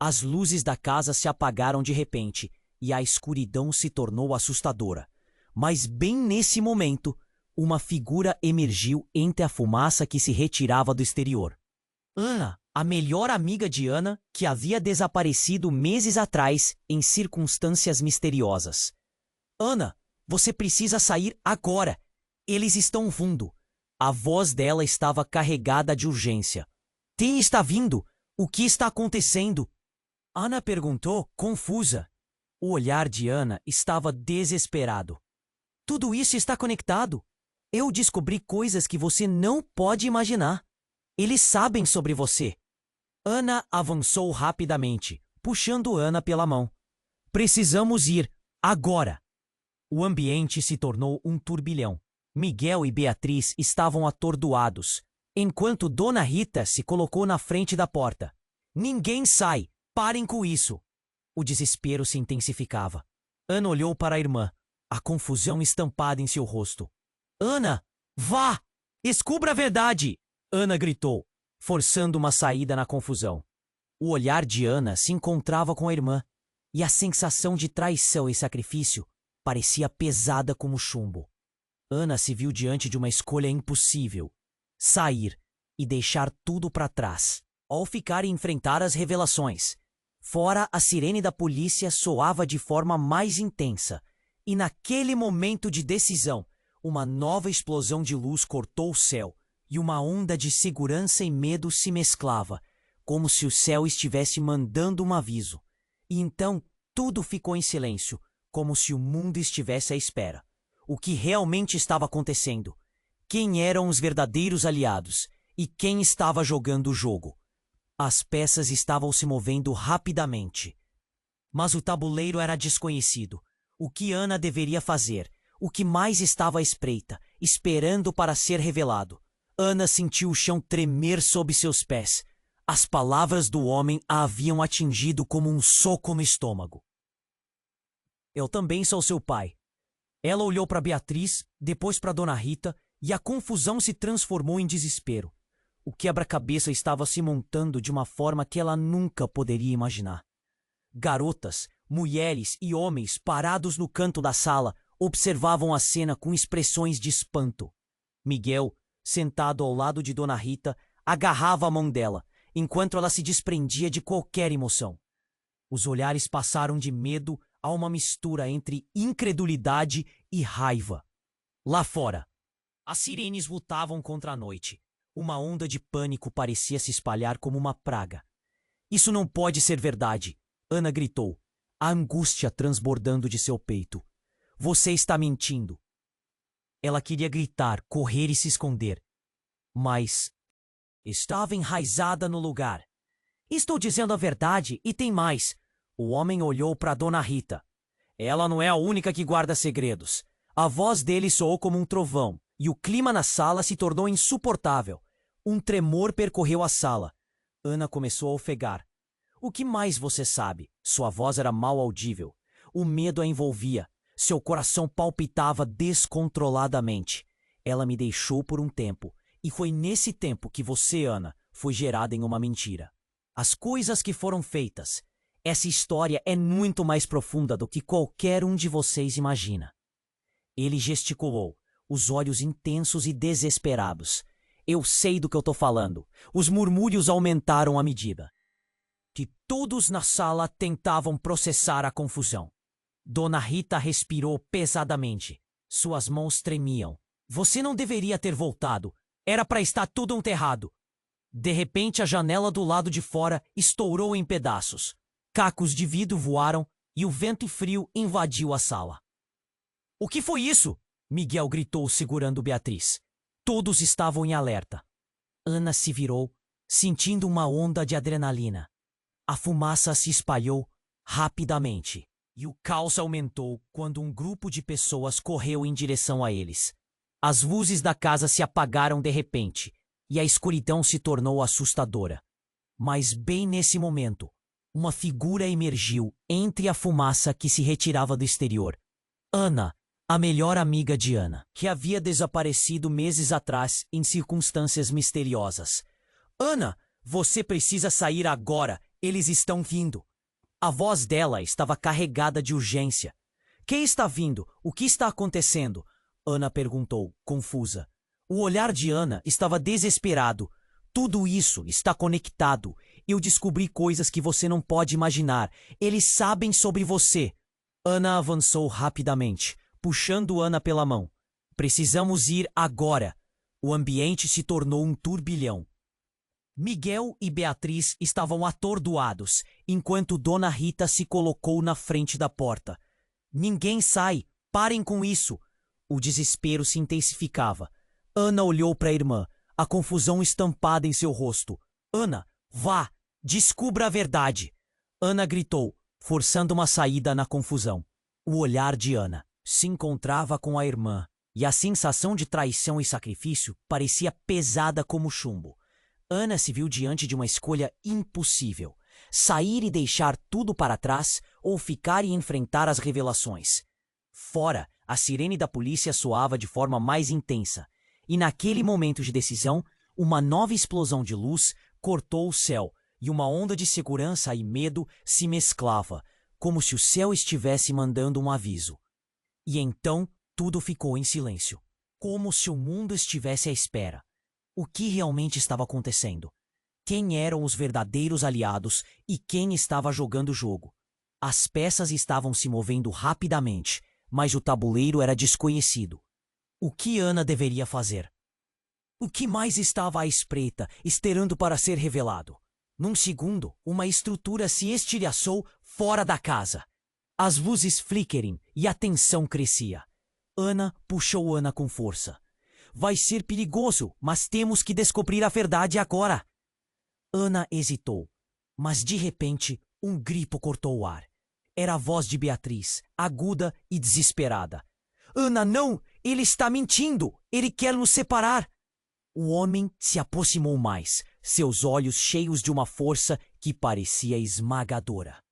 As luzes da casa se apagaram de repente e a escuridão se tornou assustadora. Mas bem nesse momento, uma figura emergiu entre a fumaça que se retirava do exterior. Ana, a melhor amiga de Ana, que havia desaparecido meses atrás em circunstâncias misteriosas. Ana, você precisa sair agora. Eles estão vindo. A voz dela estava carregada de urgência. Quem está vindo? O que está acontecendo? Ana perguntou, confusa. O olhar de Ana estava desesperado. Tudo isso está conectado. Eu descobri coisas que você não pode imaginar. Eles sabem sobre você. Ana avançou rapidamente, puxando Ana pela mão. Precisamos ir, agora. O ambiente se tornou um turbilhão. Miguel e Beatriz estavam atordoados, enquanto Dona Rita se colocou na frente da porta. Ninguém sai! Parem com isso! O desespero se intensificava. Ana olhou para a irmã, a confusão estampada em seu rosto. Ana, vá! Descubra a verdade! Ana gritou, forçando uma saída na confusão. O olhar de Ana se encontrava com a irmã, e a sensação de traição e sacrifício parecia pesada como chumbo. Ana se viu diante de uma escolha impossível: sair e deixar tudo para trás, ou ficar e enfrentar as revelações. Fora, a sirene da polícia soava de forma mais intensa, e naquele momento de decisão, uma nova explosão de luz cortou o céu, e uma onda de segurança e medo se mesclava, como se o céu estivesse mandando um aviso. E então tudo ficou em silêncio, como se o mundo estivesse à espera. O que realmente estava acontecendo? quem eram os verdadeiros aliados e quem estava jogando o jogo. As peças estavam se movendo rapidamente, mas o tabuleiro era desconhecido. O que Ana deveria fazer? O que mais estava à espreita, esperando para ser revelado? Ana sentiu o chão tremer sob seus pés. As palavras do homem a haviam atingido como um soco no estômago. Eu também sou seu pai. Ela olhou para Beatriz, depois para Dona Rita, e a confusão se transformou em desespero. O quebra-cabeça estava se montando de uma forma que ela nunca poderia imaginar. Garotas, mulheres e homens parados no canto da sala observavam a cena com expressões de espanto. Miguel, sentado ao lado de Dona Rita, agarrava a mão dela, enquanto ela se desprendia de qualquer emoção. Os olhares passaram de medo a uma mistura entre incredulidade e raiva. Lá fora, as sirenes lutavam contra a noite. Uma onda de pânico parecia se espalhar como uma praga. Isso não pode ser verdade, Ana gritou, a angústia transbordando de seu peito. Você está mentindo. Ela queria gritar, correr e se esconder, mas estava enraizada no lugar. Estou dizendo a verdade e tem mais. O homem olhou para Dona Rita. Ela não é a única que guarda segredos. A voz dele soou como um trovão, e o clima na sala se tornou insuportável. Um tremor percorreu a sala. Ana começou a ofegar. O que mais você sabe? Sua voz era mal audível. O medo a envolvia. Seu coração palpitava descontroladamente. Ela me deixou por um tempo, e foi nesse tempo que você, Ana, foi gerada em uma mentira. As coisas que foram feitas. Essa história é muito mais profunda do que qualquer um de vocês imagina. Ele gesticulou, os olhos intensos e desesperados. Eu sei do que eu estou falando. Os murmúrios aumentaram à medida que todos na sala tentavam processar a confusão. Dona Rita respirou pesadamente. Suas mãos tremiam. Você não deveria ter voltado. Era para estar tudo enterrado. De repente, a janela do lado de fora estourou em pedaços. Cacos de vidro voaram e o vento frio invadiu a sala. O que foi isso? Miguel gritou, segurando Beatriz. Todos estavam em alerta. Ana se virou, sentindo uma onda de adrenalina. A fumaça se espalhou rapidamente e o caos aumentou quando um grupo de pessoas correu em direção a eles. As luzes da casa se apagaram de repente e a escuridão se tornou assustadora. Mas bem nesse momento, uma figura emergiu entre a fumaça que se retirava do exterior. Ana, a melhor amiga de Ana, que havia desaparecido meses atrás em circunstâncias misteriosas. Ana, você precisa sair agora, eles estão vindo. A voz dela estava carregada de urgência. Quem está vindo? O que está acontecendo? Ana perguntou, confusa. O olhar de Ana estava desesperado. Tudo isso está conectado. Eu descobri coisas que você não pode imaginar. Eles sabem sobre você. Ana avançou rapidamente, puxando Ana pela mão. Precisamos ir agora. O ambiente se tornou um turbilhão. Miguel e Beatriz estavam atordoados, enquanto Dona Rita se colocou na frente da porta. Ninguém sai. Parem com isso. O desespero se intensificava. Ana olhou para a irmã, a confusão estampada em seu rosto. Ana, vá! Descubra a verdade! Ana gritou, forçando uma saída na confusão. O olhar de Ana se encontrava com a irmã, e a sensação de traição e sacrifício parecia pesada como chumbo. Ana se viu diante de uma escolha impossível: sair e deixar tudo para trás ou ficar e enfrentar as revelações. Fora, a sirene da polícia soava de forma mais intensa, e naquele momento de decisão, uma nova explosão de luz cortou o céu e uma onda de segurança e medo se mesclava, como se o céu estivesse mandando um aviso. E então tudo ficou em silêncio, como se o mundo estivesse à espera. O que realmente estava acontecendo? Quem eram os verdadeiros aliados e quem estava jogando o jogo? As peças estavam se movendo rapidamente, mas o tabuleiro era desconhecido. O que Ana deveria fazer? O que mais estava à espreita, esperando para ser revelado? Num segundo, uma estrutura se estilhaçou fora da casa. As luzes flickering e a tensão crescia. Ana puxou Ana com força. Vai ser perigoso, mas temos que descobrir a verdade agora. Ana hesitou, mas de repente um grito cortou o ar. Era a voz de Beatriz, aguda e desesperada. Ana, não! Ele está mentindo! Ele quer nos separar! O homem se aproximou mais, seus olhos cheios de uma força que parecia esmagadora.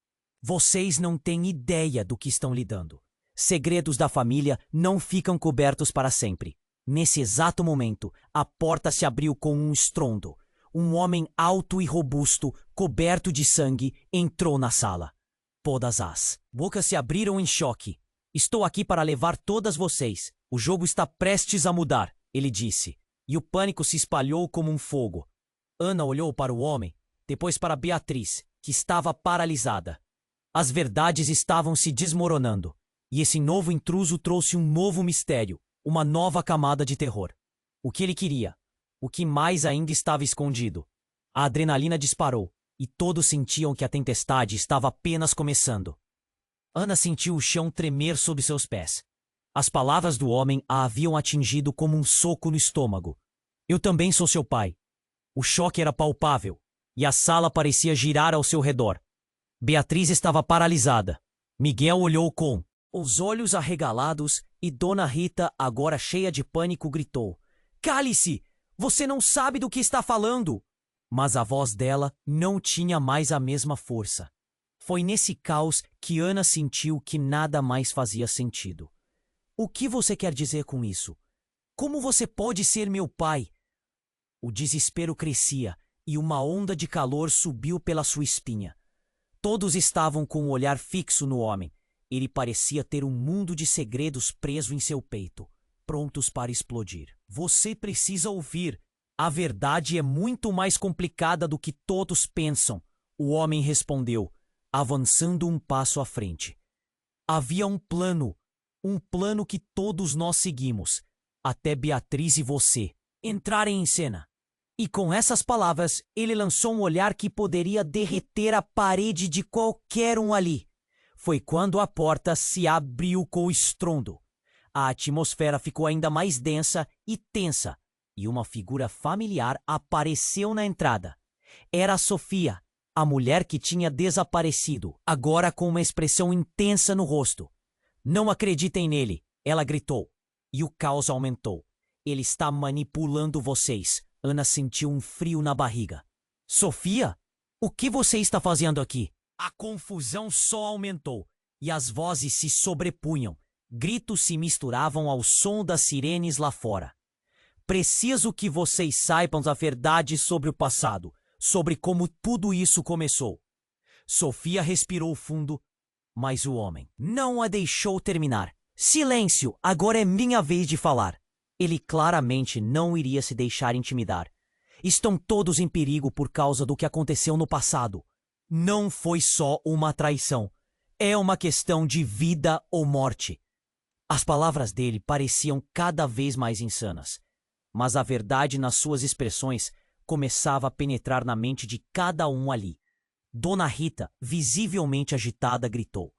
Vocês não têm ideia do que estão lidando. Segredos da família não ficam cobertos para sempre. Nesse exato momento, a porta se abriu com um estrondo. Um homem alto e robusto, coberto de sangue, entrou na sala. Todas as bocas se abriram em choque. Estou aqui para levar todas vocês. O jogo está prestes a mudar, ele disse. E o pânico se espalhou como um fogo. Ana olhou para o homem, depois para Beatriz, que estava paralisada. As verdades estavam se desmoronando. E esse novo intruso trouxe um novo mistério, uma nova camada de terror. O que ele queria? O que mais ainda estava escondido? A adrenalina disparou, e todos sentiam que a tempestade estava apenas começando. Ana sentiu o chão tremer sob seus pés. As palavras do homem a haviam atingido como um soco no estômago. Eu também sou seu pai. O choque era palpável, e a sala parecia girar ao seu redor. Beatriz estava paralisada. Miguel olhou com os olhos arregalados e Dona Rita, agora cheia de pânico, gritou: Cale-se! Você não sabe do que está falando! Mas a voz dela não tinha mais a mesma força. Foi nesse caos que Ana sentiu que nada mais fazia sentido. O que você quer dizer com isso? Como você pode ser meu pai? O desespero crescia e uma onda de calor subiu pela sua espinha. Todos estavam com o olhar fixo no homem. Ele parecia ter um mundo de segredos preso em seu peito, prontos para explodir. Você precisa ouvir. A verdade é muito mais complicada do que todos pensam, o homem respondeu, avançando um passo à frente. Havia um plano que todos nós seguimos, até Beatriz e você entrarem em cena. E com essas palavras, ele lançou um olhar que poderia derreter a parede de qualquer um ali. Foi quando a porta se abriu com estrondo. A atmosfera ficou ainda mais densa e tensa, e uma figura familiar apareceu na entrada. Era Sofia, a mulher que tinha desaparecido, agora com uma expressão intensa no rosto. Não acreditem nele, ela gritou. E o caos aumentou. Ele está manipulando vocês. Ana sentiu um frio na barriga. Sofia? O que você está fazendo aqui? A confusão só aumentou, e as vozes se sobrepunham. Gritos se misturavam ao som das sirenes lá fora. Preciso que vocês saibam a verdade sobre o passado, sobre como tudo isso começou. Sofia respirou fundo, mas o homem não a deixou terminar. Silêncio, agora é minha vez de falar. Ele claramente não iria se deixar intimidar. Estão todos em perigo por causa do que aconteceu no passado. Não foi só uma traição. É uma questão de vida ou morte. As palavras dele pareciam cada vez mais insanas. Mas a verdade nas suas expressões começava a penetrar na mente de cada um ali. Dona Rita, visivelmente agitada, gritou: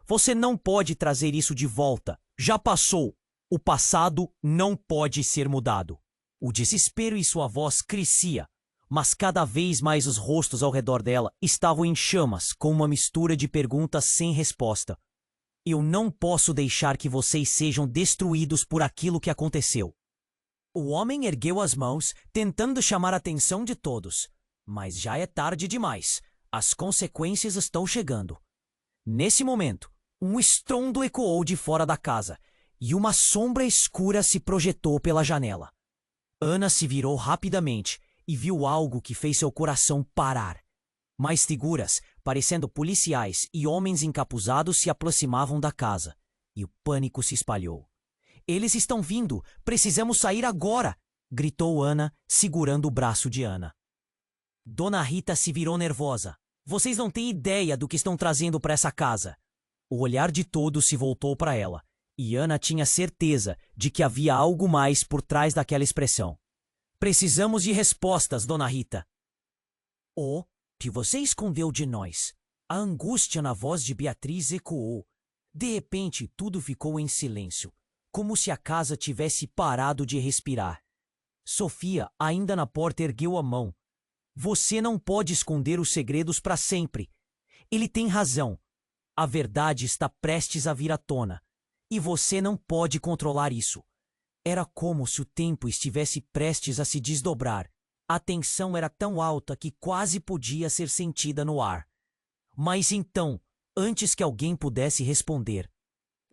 Você não pode trazer isso de volta. Já passou. O passado não pode ser mudado. O desespero em sua voz crescia, mas cada vez mais os rostos ao redor dela estavam em chamas, com uma mistura de perguntas sem resposta. Eu não posso deixar que vocês sejam destruídos por aquilo que aconteceu. O homem ergueu as mãos, tentando chamar a atenção de todos. Mas já é tarde demais. As consequências estão chegando. Nesse momento, um estrondo ecoou de fora da casa, e uma sombra escura se projetou pela janela. Ana se virou rapidamente e viu algo que fez seu coração parar. Mais figuras, parecendo policiais e homens encapuzados, se aproximavam da casa, e o pânico se espalhou. Eles estão vindo! Precisamos sair agora! Gritou Ana, segurando o braço de Ana. Dona Rita se virou nervosa. Vocês não têm ideia do que estão trazendo para essa casa. O olhar de todos se voltou para ela, e Ana tinha certeza de que havia algo mais por trás daquela expressão. Precisamos de respostas, Dona Rita. O que você escondeu de nós? A angústia na voz de Beatriz ecoou. De repente, tudo ficou em silêncio. como se a casa tivesse parado de respirar. Sofia, ainda na porta, ergueu a mão. Você não pode esconder os segredos para sempre. Ele tem razão. A verdade está prestes a vir à tona. E você não pode controlar isso. Era como se o tempo estivesse prestes a se desdobrar. A tensão era tão alta que quase podia ser sentida no ar. Mas então, antes que alguém pudesse responder,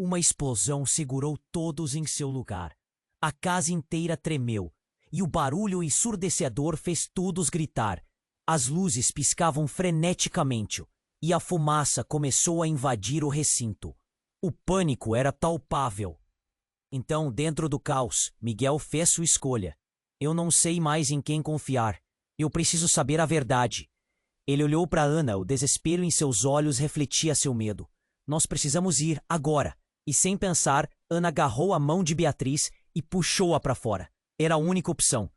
uma explosão segurou todos em seu lugar. A casa inteira tremeu, e o barulho ensurdecedor fez todos gritar. As luzes piscavam freneticamente, e a fumaça começou a invadir o recinto. O pânico era palpável. Então, dentro do caos, Miguel fez sua escolha. Eu não sei mais em quem confiar. Eu preciso saber a verdade. Ele olhou para Ana, o desespero em seus olhos refletia seu medo. Nós precisamos ir, agora. E sem pensar, Ana agarrou a mão de Beatriz e puxou-a para fora. Era a única opção.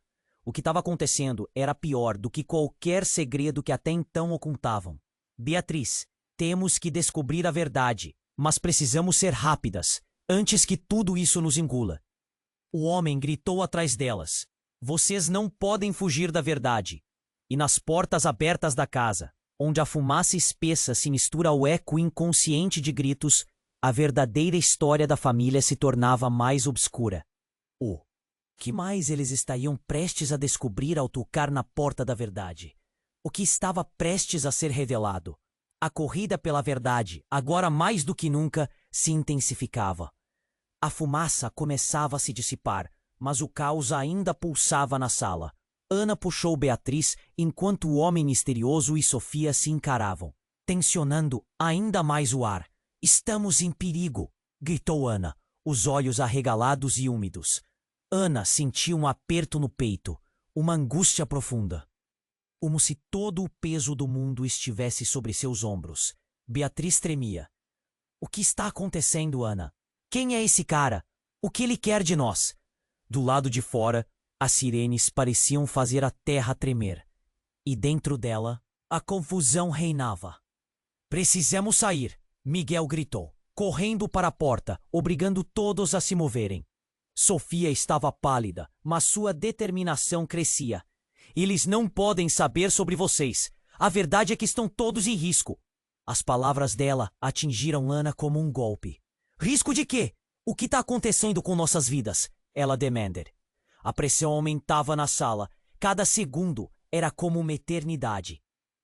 O que estava acontecendo era pior do que qualquer segredo que até então ocultavam. Beatriz, temos que descobrir a verdade, mas precisamos ser rápidas, antes que tudo isso nos engula. O homem gritou atrás delas. Vocês não podem fugir da verdade. E nas portas abertas da casa, onde a fumaça espessa se mistura ao eco inconsciente de gritos, a verdadeira história da família se tornava mais obscura. O que mais eles estariam prestes a descobrir ao tocar na porta da verdade? O que estava prestes a ser revelado? A corrida pela verdade, agora mais do que nunca, se intensificava. A fumaça começava a se dissipar, mas o caos ainda pulsava na sala. Ana puxou Beatriz enquanto o homem misterioso e Sofia se encaravam, tensionando ainda mais o ar. Estamos em perigo, gritou Ana, os olhos arregalados e úmidos. Ana sentiu um aperto no peito, uma angústia profunda. Como se todo o peso do mundo estivesse sobre seus ombros. Beatriz tremia. O que está acontecendo, Ana? Quem é esse cara? O que ele quer de nós? Do lado de fora, as sirenes pareciam fazer a terra tremer. E dentro dela, a confusão reinava. Precisamos sair, Miguel gritou, correndo para a porta, obrigando todos a se moverem. Sofia estava pálida, mas sua determinação crescia. Eles não podem saber sobre vocês. A verdade é que estão todos em risco. As palavras dela atingiram Ana como um golpe. Risco de quê? O que está acontecendo com nossas vidas? Ela demandou. A pressão aumentava na sala. Cada segundo era como uma eternidade.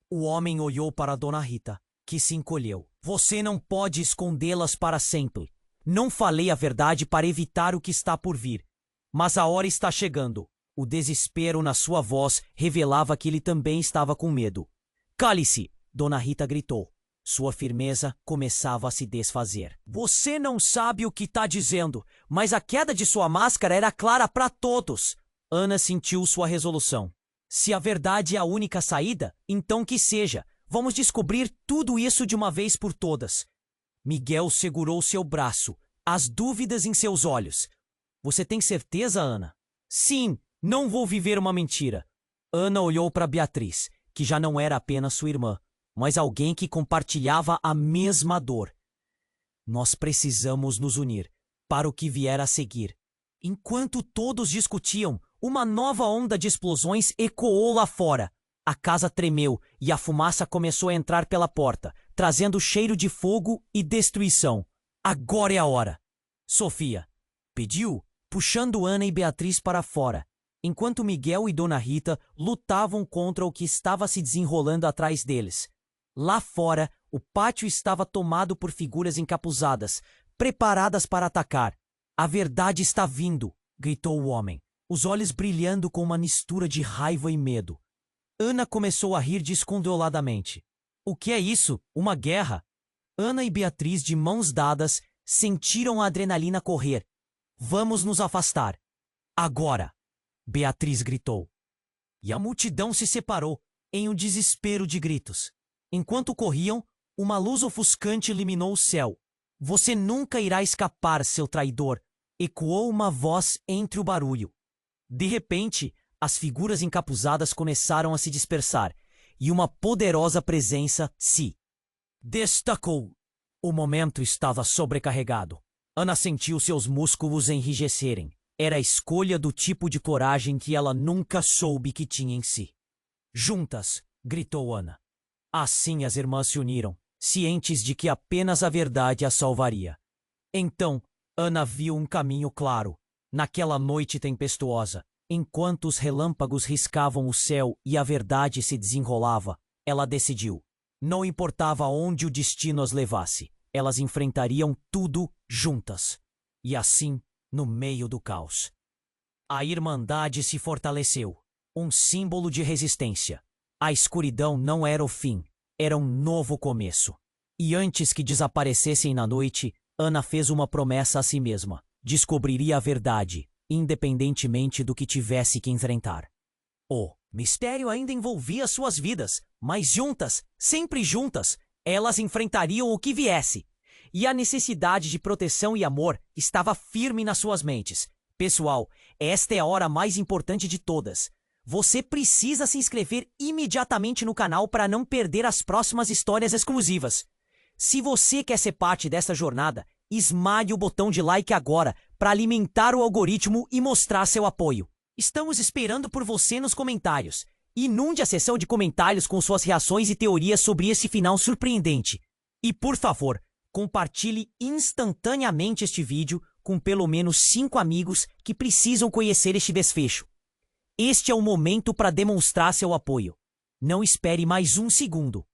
O homem olhou para Dona Rita, que se encolheu. Você não pode escondê-las para sempre. Não falei a verdade para evitar o que está por vir. Mas a hora está chegando. O desespero na sua voz revelava que ele também estava com medo. Cale-se! Dona Rita gritou. Sua firmeza começava a se desfazer. Você não sabe o que está dizendo, mas a queda de sua máscara era clara para todos. Ana sentiu sua resolução. Se a verdade é a única saída, então que seja. Vamos descobrir tudo isso de uma vez por todas. Miguel segurou seu braço, as dúvidas em seus olhos. Você tem certeza, Ana? Sim, não vou viver uma mentira. Ana olhou para Beatriz, que já não era apenas sua irmã, mas alguém que compartilhava a mesma dor. Nós precisamos nos unir para o que vier a seguir. Enquanto todos discutiam, uma nova onda de explosões ecoou lá fora. A casa tremeu e a fumaça começou a entrar pela porta, trazendo cheiro de fogo e destruição. Agora é a hora! Sofia pediu, puxando Ana e Beatriz para fora, enquanto Miguel e Dona Rita lutavam contra o que estava se desenrolando atrás deles. Lá fora, o pátio estava tomado por figuras encapuzadas, preparadas para atacar. A verdade está vindo, gritou o homem, os olhos brilhando com uma mistura de raiva e medo. Ana começou a rir descontroladamente. O que é isso? Uma guerra? Ana e Beatriz, de mãos dadas, sentiram a adrenalina correr. Vamos nos afastar. Agora! Beatriz gritou. E a multidão se separou, em um desespero de gritos. Enquanto corriam, uma luz ofuscante iluminou o céu. Você nunca irá escapar, seu traidor! Ecoou uma voz entre o barulho. De repente, as figuras encapuzadas começaram a se dispersar, e uma poderosa presença se destacou. O momento estava sobrecarregado. Ana sentiu seus músculos enrijecerem. Era a escolha do tipo de coragem que ela nunca soube que tinha em si. Juntas, gritou Ana. Assim as irmãs se uniram, cientes de que apenas a verdade a salvaria. Então, Ana viu um caminho claro. Naquela noite tempestuosa, enquanto os relâmpagos riscavam o céu e a verdade se desenrolava, ela decidiu. Não importava onde o destino as levasse, elas enfrentariam tudo juntas. E assim, no meio do caos, a Irmandade se fortaleceu, um símbolo de resistência. A escuridão não era o fim, era um novo começo. E antes que desaparecessem na noite, Ana fez uma promessa a si mesma. Descobriria a verdade, independentemente do que tivesse que enfrentar. O mistério ainda envolvia suas vidas, mas juntas, sempre juntas, elas enfrentariam o que viesse. E a necessidade de proteção e amor estava firme nas suas mentes. Pessoal, esta é a hora mais importante de todas. Você precisa se inscrever imediatamente no canal para não perder as próximas histórias exclusivas. Se você quer ser parte dessa jornada, esmague o botão de like agora para alimentar o algoritmo e mostrar seu apoio. Estamos esperando por você nos comentários. Inunde a seção de comentários com suas reações e teorias sobre esse final surpreendente. E por favor, compartilhe instantaneamente este vídeo com pelo menos 5 amigos que precisam conhecer este desfecho. Este é o momento para demonstrar seu apoio. Não espere mais um segundo.